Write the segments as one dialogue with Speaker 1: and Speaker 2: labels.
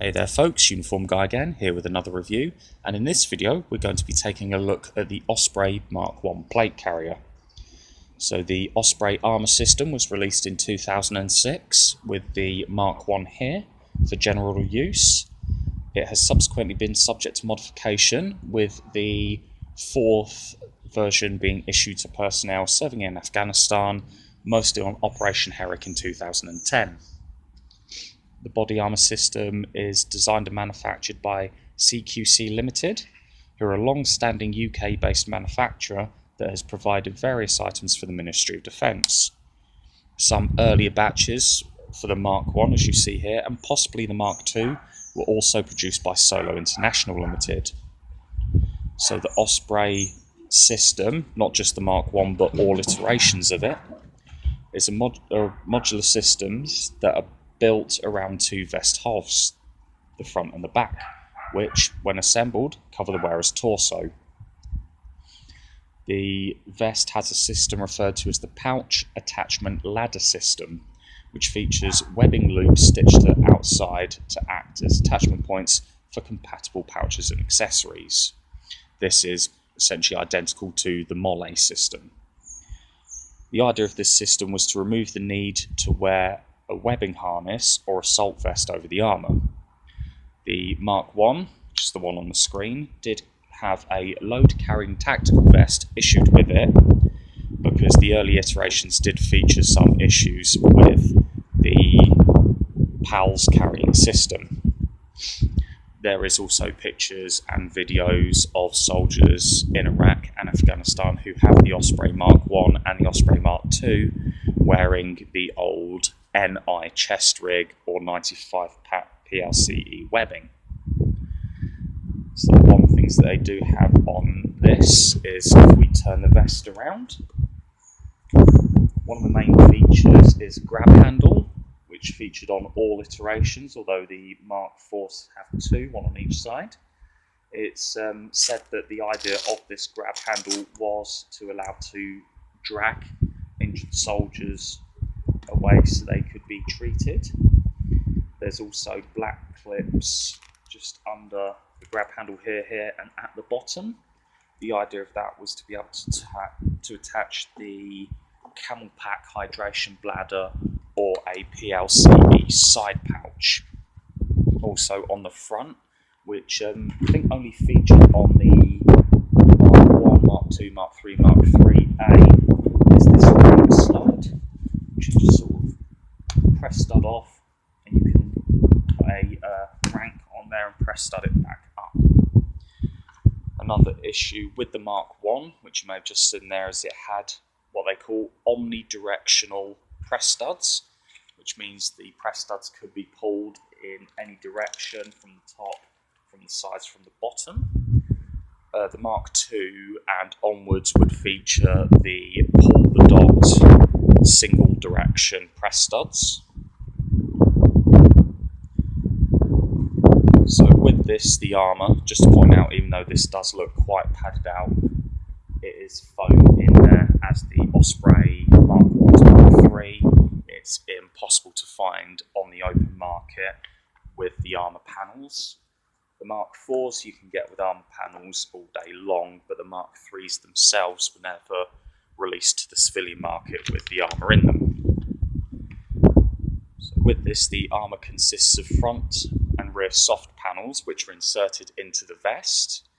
Speaker 1: Hey there folks, Uniform Guy again, here with another review, and in this video we're going to be taking a look at the Osprey MkI plate carrier. So the Osprey armour system was released in 2006 with the MkI here for general use. It has subsequently been subject to modification, with the fourth version being issued to personnel serving in Afghanistan, mostly on Operation Herrick in 2010. The body armour system is designed and manufactured by CQC Limited, who are a long-standing UK-based manufacturer that has provided various items for the Ministry of Defence. Some earlier batches for the MkI, as you see here, and possibly the Mk2, were also produced by Solo International Limited. So the Osprey system, not just the MkI but all iterations of it, is a modular systems that are built around two vest halves, the front and the back, which, when assembled, cover the wearer's torso. The vest has a system referred to as the pouch attachment ladder system, which features webbing loops stitched to the outside to act as attachment points for compatible pouches and accessories. This is essentially identical to the MkI system. The idea of this system was to remove the need to wear a webbing harness or assault vest over the armour. The MkI, which is the one on the screen, did have a load-carrying tactical vest issued with it, because the early iterations did feature some issues with the PALS carrying system. There is also pictures and videos of soldiers in Iraq and Afghanistan who have the Osprey MkI and the Osprey Mk2 wearing the old NI chest rig or 95 PLCE webbing. So one of the things that they do have on this is, if we turn the vest around, one of the main features is a grab handle, which featured on all iterations, although the Mk4s have two, one on each side. It's said that the idea of this grab handle was to allow to drag injured soldiers away so they could be treated. There's also black clips just under the grab handle here and at the bottom. The idea of that was to be able to attach the camel pack hydration bladder or a PLCE side pouch. Also on the front, which I think only featured on the MkI, Mk2, Mk3, Mk3A, is this rank slide, which you just sort of press stud off, and you can put a rank on there and press stud it back up. Another issue with the MkI, which you may have just seen there, is it had what they call omnidirectional press studs, which means the press studs could be pulled in any direction, from the top, from the sides, from the bottom. The Mk2 and onwards would feature the pull the dot single direction press studs. So with this, the armour, just to point out, even though this does look quite padded out, it is foam in there, as the Osprey MkI to Mk3. It's impossible to find on the open market with the armour panels. The Mk4s you can get with armour panels all day long, but the Mk3s themselves were never released to the civilian market with the armour in them. So with this, the armour consists of front and rear soft panels which are inserted into the vest.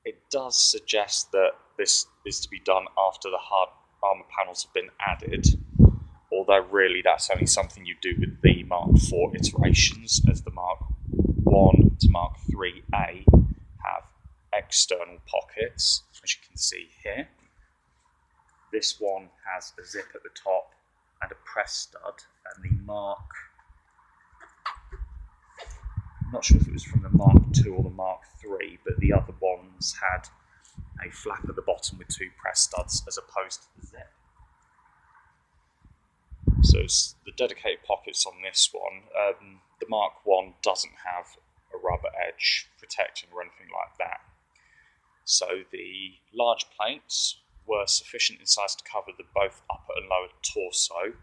Speaker 1: It does suggest that this is to be done after the hard armour panels have been added, although really that's only something you do with the Mk4 iterations, as the Mk1 to Mk3A have external pockets, as you can see here. This one has a zip at the top and a press stud, and the I'm not sure if it was from the Mk2 or the Mk3, but the other ones had a flap at the bottom with two press studs as opposed to the zip. So it's the dedicated pockets on this one. The MkI doesn't have a rubber edge protecting or anything like that. So the large plates were sufficient in size to cover the both upper and lower torso.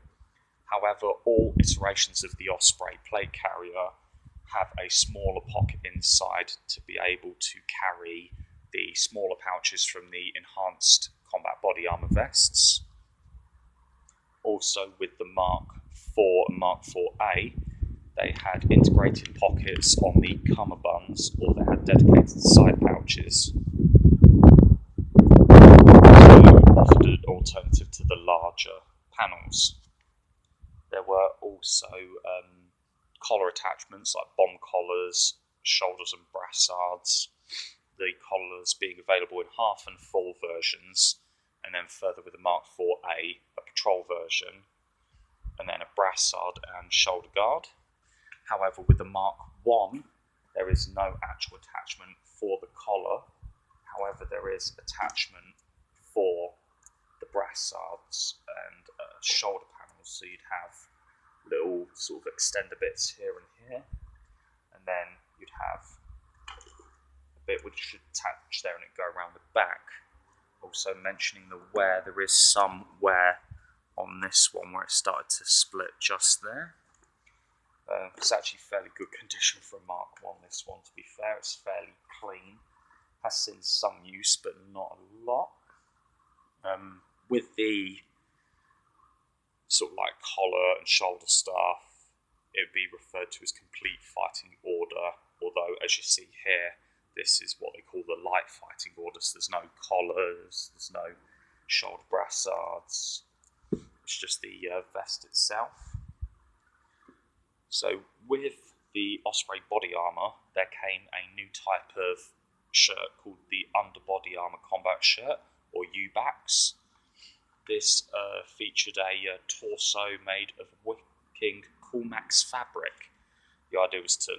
Speaker 1: However, all iterations of the Osprey plate carrier have a smaller pocket inside to be able to carry the smaller pouches from the enhanced combat body armour vests. Also with the Mark IV and Mark IV-A, they had integrated pockets on the cummerbunds, or they had dedicated side pouches. So offered an alternative to the larger panels. There were also collar attachments like bomb collars, shoulders and brassards, the collars being available in half and full versions, and then further with the Mark IV-A, a patrol version, and then a brassard and shoulder guard. However, with the Mark I, there is no actual attachment for the collar. However, there is attachment for the brassards and shoulder panels, so you'd have little sort of extender bits here and here, and then you'd have a bit which should attach there and it go around the back. Also mentioning the wear, there is some wear on this one where it started to split just there. It's actually fairly good condition for a Mark I, this one, to be fair. It's fairly clean, has seen some use but not a lot. With the sort of like collar and shoulder stuff, it would be referred to as complete fighting order, although as you see here, this is what they call the light fighting order, so there's no collars, there's no shoulder brassards, it's just the vest itself. So with the Osprey body armour, there came a new type of shirt called the underbody armour combat shirt, or UBACs. This featured a torso made of wicking Coolmax fabric. The idea was to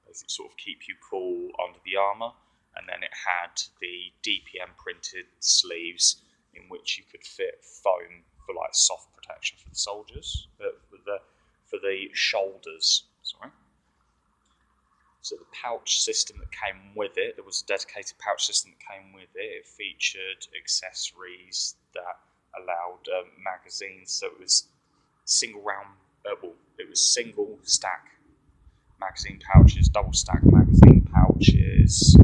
Speaker 1: basically sort of keep you cool under the armour, and then it had the DPM printed sleeves in which you could fit foam for soft protection for the soldiers, for the shoulders. Sorry. So the pouch system that came with it, there was a dedicated pouch system that came with it. It featured accessories that allowed magazines, so it was single stack magazine pouches, double stack magazine pouches.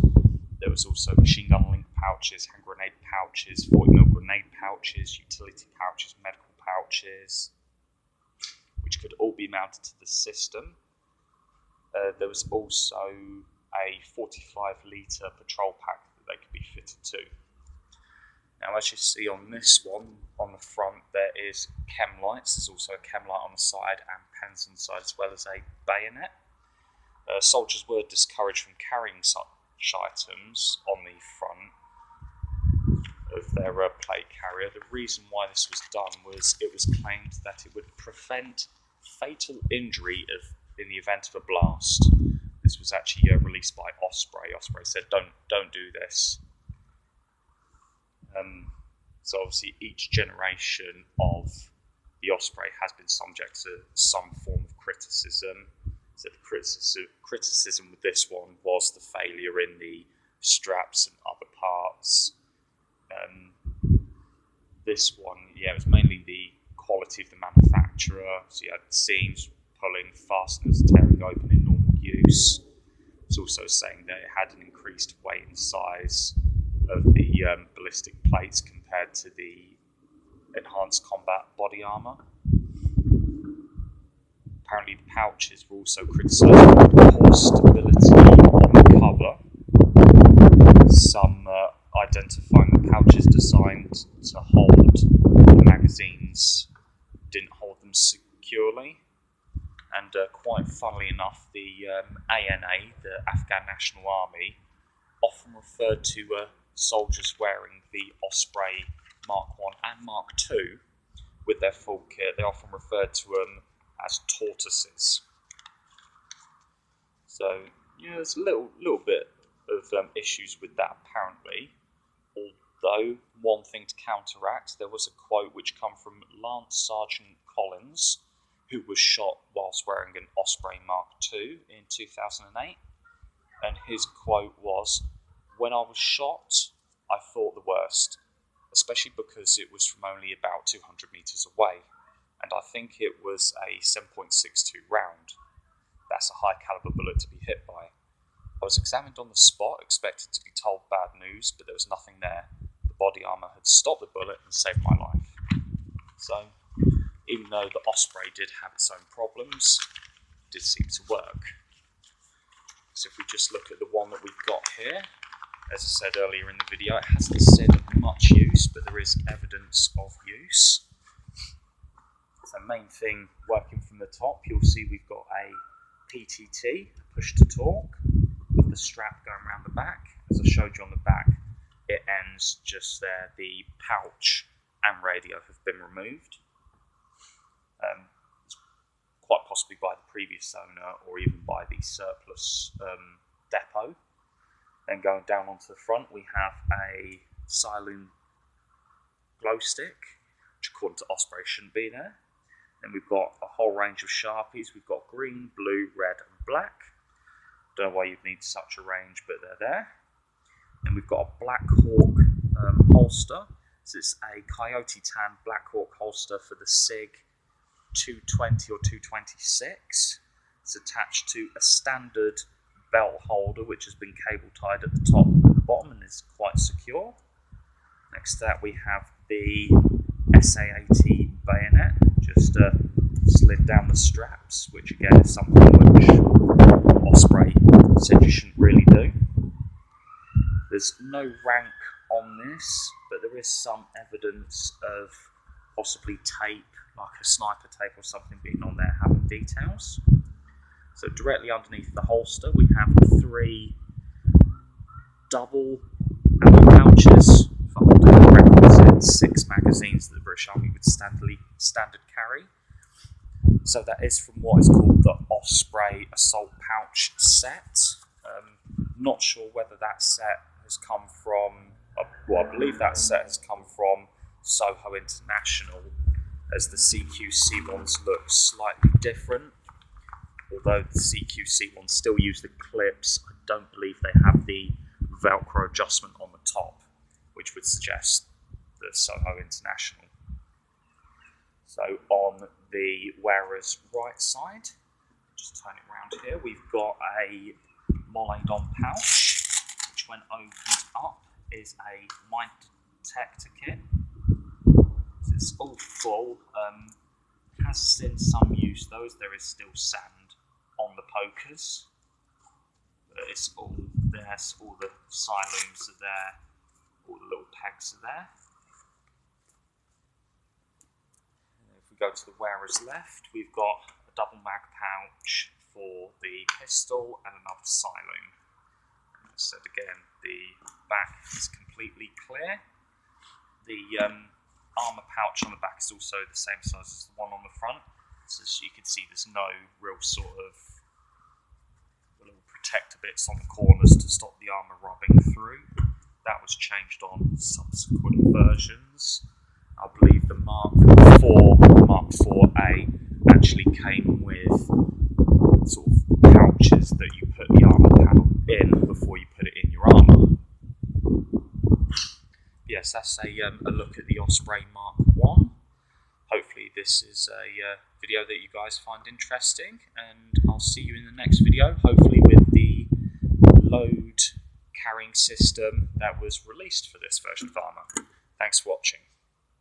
Speaker 1: There was also machine gun link pouches, hand grenade pouches, 40mm grenade pouches, utility pouches, medical pouches, which could all be mounted to the system. There was also a 45-litre patrol pack that they could be fitted to. Now, as you see on this one, on the front, there is chem lights. There's also a chem light on the side and pens on the side, as well as a bayonet. Soldiers were discouraged from carrying such items on the front of their plate carrier. The reason why this was done was it was claimed that it would prevent fatal injury in the event of a blast. This was actually released by Osprey. Osprey said, don't do this. So obviously each generation of the Osprey has been subject to some form of criticism. So the criticism with this one was the failure in the straps and other parts. This one, it was mainly the quality of the manufacturer. So you had seams pulling, fasteners tearing open in normal use. It's also saying that it had an increased weight and size of the ballistic plates compared to the enhanced combat body armour. Apparently the pouches were also criticised for poor stability on the cover. Some identifying the pouches designed to hold the magazines didn't hold them securely. And quite funnily enough, the ANA, the Afghan National Army, often referred to soldiers wearing the Osprey Mark I and Mark II with their full kit. They often referred to them as tortoises. So, there's a little bit of issues with that apparently. Although, one thing to counteract, there was a quote which came from Lance Sergeant Collins, who was shot whilst wearing an Osprey Mark II in 2008. And his quote was, "When I was shot, I thought the worst, especially because it was from only about 200 metres away, and I think it was a 7.62 round. That's a high caliber bullet to be hit by. I was examined on the spot, expected to be told bad news, but there was nothing there. The body armour had stopped the bullet and saved my life. So, even though the Osprey did have its own problems, it did seem to work. So if we just look at the one that we've got here, as I said earlier in the video, it hasn't said much use, but there is evidence of use. So main thing, working from the top, you'll see we've got a PTT, push to torque, with the strap going around the back. As I showed you on the back, it ends just there. The pouch and radio have been removed. Quite possibly by the previous owner or even by the surplus depot. Then going down onto the front, we have a Siloon glow stick, which according to Osprey shouldn't be there. Then we've got a whole range of Sharpies. We've got green, blue, red and black. Don't know why you'd need such a range, but they're there. Then we've got a Black Hawk holster. So it's a Coyote Tan Black Hawk holster for the SIG 220 or 226. It's attached to a standard belt holder which has been cable tied at the top and the bottom and is quite secure. Next to that we have the SA80 bayonet, just slid down the straps, which again is something which Osprey said you shouldn't really do. There's no rank on this, but there is some evidence of possibly tape, like a sniper tape or something being on there having details. So directly underneath the holster we have 3 double ammo pouches for holding the requisite 6 magazines that the British Army would standard carry. So that is from what is called the Osprey assault pouch set. Not sure whether that set has come from, well, I believe that set has come from Soho International, as the CQC ones look slightly different. Although the CQC ones still use the clips, I don't believe they have the Velcro adjustment on the top, which would suggest the Soho International. So on the wearer's right side, just turn it around here, we've got a Molly-Don pouch, which when opened up is a mine detector kit. So it's all full, has seen some use though, as there is still sand on the pokers. But it's all there, so all the Siloons are there, all the little pegs are there. And if we go to the wearer's left, we've got a double mag pouch for the pistol and another Siloon. And as I said again, the back is completely clear. The armour pouch on the back is also the same size as the one on the front. So as you can see, there's no real sort of little protector bits on the corners to stop the armour rubbing through. That was changed on subsequent versions. I believe the Mark IV and Mark IVA actually came with sort of pouches that you put the armour panel in before you put it in your armour. Yes, that's a look at the Osprey Mark I. Hopefully this is a video that you guys find interesting, and I'll see you in the next video, hopefully with the load carrying system that was released for this version of armour. Thanks for watching.